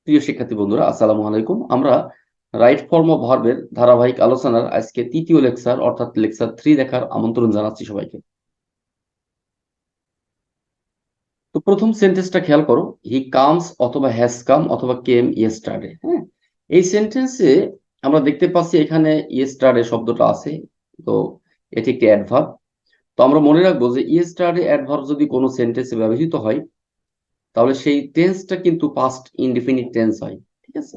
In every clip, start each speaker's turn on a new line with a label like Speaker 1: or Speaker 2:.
Speaker 1: প্রিয় শিক্ষার্থী বন্ধুরা, আসসালামু আলাইকুম। আমরা রাইট ফর্ম অফ ভার্বের ধারাবাহিক আলোচনার আজকে তৃতীয় লেকচার অর্থাৎ লেকচার 3 দেখার আমন্ত্রণ জানাচ্ছি সবাইকে। তো প্রথম সেন্টেন্সটা খেয়াল করো, হি কামস অথবা হ্যাজ কাম অথবা কেম ইয়েস্টারডে। হ্যাঁ, এই সেন্টেন্সে আমরা দেখতে পাচ্ছি এখানে ইয়েস্টারডে শব্দটা আছে। তো এটি একটি অ্যাডভার্ব। তো আমরা মনে রাখবো যে ইয়েস্টারডে অ্যাডভার্ব যদি কোনো সেন্টেন্সে ব্যবহৃত হয় তাহলে সেই টেন্সটা কিন্তু পাস্ট ইনডিফিনিট টেন্স হয়। ঠিক আছে,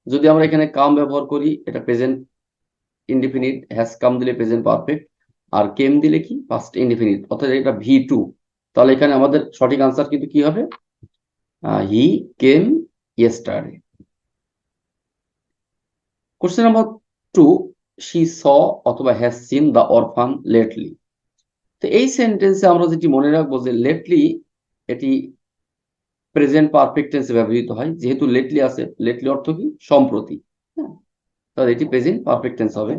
Speaker 1: যদি আমরা এখানে কাম ব্যবহার করি এটা প্রেজেন্ট ইনডিফিনিট, হ্যাজ কাম দিলে প্রেজেন্ট পারফেক্ট, আর কেম দিলে কি পাস্ট ইনডিফিনিট, অর্থাৎ এটা ভি2। তাহলে এখানে আমাদের সঠিক আনসার কিন্তু কি হবে? He came yesterday. Question number 2, she saw অথবা has seen the orphan lately. তো এই সেন্টেন্সে আমরা যেটি মনে রাখবো যে লেটলি এটি প্রেজেন্ট পারফেক্ট টেন্সে ব্যবহৃত হয়। যেহেতু লেটলি আছে, লেটলি অর্থ কি সম্প্রতি। হ্যাঁ, তাহলে এটি প্রেজেন্ট পারফেক্ট টেন্স হবে।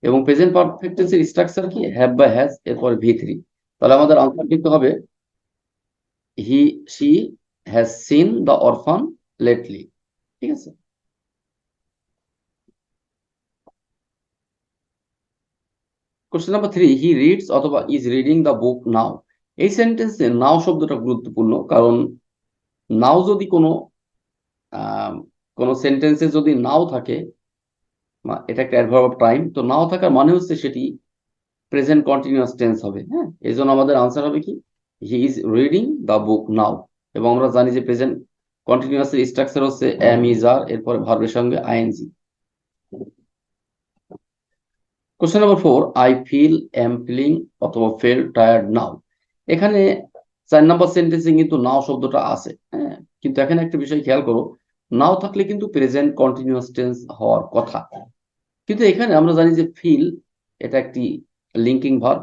Speaker 1: এবং প্রেজেন্ট পারফেক্ট টেন্সের স্ট্রাকচার কি? হ্যাভ বা হ্যাজ, এরপরে ভি3। তাহলে আমাদের আনসার কিন্তু হবে he she has seen the orphan lately. ঠিক আছে। কোশ্চেন নাম্বার 3, হি রিডস অথবা ইজ রিডিং দ্য বুক নাও। এই সেন্টেন্সে নাও শব্দটা গুরুত্বপূর্ণ, কারণ নাও যদি কোনো সেন্টেন্সে যদি নাও থাকে, এটা একটা অ্যাডভার্ব অফ টাইম, তো নাও থাকার মানে হচ্ছে সেটি প্রেজেন্ট কন্টিনিউয়াস টেন্স হবে। হ্যাঁ, এই জন্য আমাদের আনসার হবে কি? He is reading the book now. এবং আমরা জানি যে প্রেজেন্ট কন্টিনিউয়াস এর স্ট্রাকচার হচ্ছে এম ইজ আর, এরপরে ভার্বের সঙ্গে ING. Question number 4, I feel, am feeling অথবা ফেল টায়ার্ড নাও। এখানে 4 নাম্বার সেন্টেন্সে কিন্তু নাও শব্দটা আছে। হ্যাঁ, কিন্তু এখানে একটা বিষয় খেয়াল করো, নাও থাকলে কিন্তু প্রেজেন্ট কন্টিনিউয়াস টেন্স হওয়ার কথা। কিন্তু এখানে আমরা জানি যে ফিল এটা একটি লিঙ্কিং ভার্ব।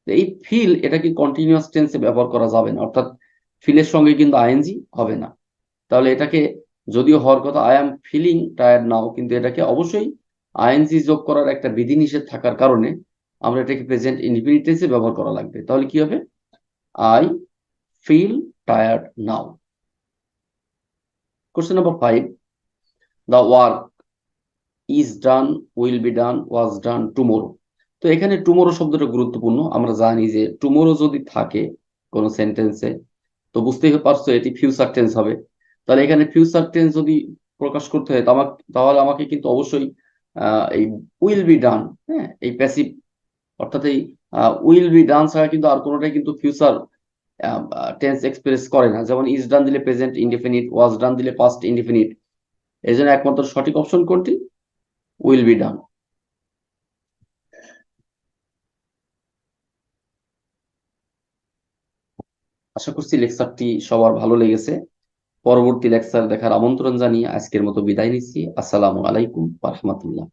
Speaker 1: এই ফিল এটা কি কন্টিনিউয়াস টেন্সে ব্যবহার করা যাবে না, অর্থাৎ ফিলের সঙ্গে কিন্তু আইএনজি হবে না। তাহলে এটাকে, যদিও হওয়ার কথা I am feeling tired now, কিন্তু এটাকে অবশ্যই আইএনজি যোগ করার একটা বিধিনিষেধ থাকার কারণে আমরা এটাকে প্রেজেন্ট ইনডিফিনিট টেন্সে ব্যবহার করা লাগবে। তাহলে কি হবে? I feel tired now. Question number 5, the work is done, will be done, was done tomorrow. তো এখানে টুমোরো শব্দটা গুরুত্বপূর্ণ। আমরা জানি যে টুমোরো যদি থাকে কোনো সেন্টেন্সে, তো বুঝতেই পারছো এটি ফিউচার টেন্স হবে। তাহলে এখানে ফিউচার টেন্স যদি প্রকাশ করতে হয় তাহলে আমাকে কিন্তু অবশ্যই এই উইল বি ডান, হ্যাঁ, এই প্যাসিভ, অর্থাৎ এই উইল বি ডান ছাড়া কিন্তু আর কোনোটাই কিন্তু ফিউচার টেন্স এক্সপ্রেস করে না। যেমন ইজ ডান দিলে প্রেজেন্ট ইনডিফিনিট, ওয়াজ ডান দিলে পাস্ট ইনডিফিনিট। এই জন্য একমাত্র সঠিক অপশন কোনটি? উইল বি ডান। আশা করছি লেকচারটি সবার ভালো লেগেছে। পরবর্তী লেকচার দেখার আমন্ত্রণ জানিয়ে আজকের মতো বিদায় নিচ্ছি। আসসালামু আলাইকুম ওয়া রাহমাতুল্লাহ।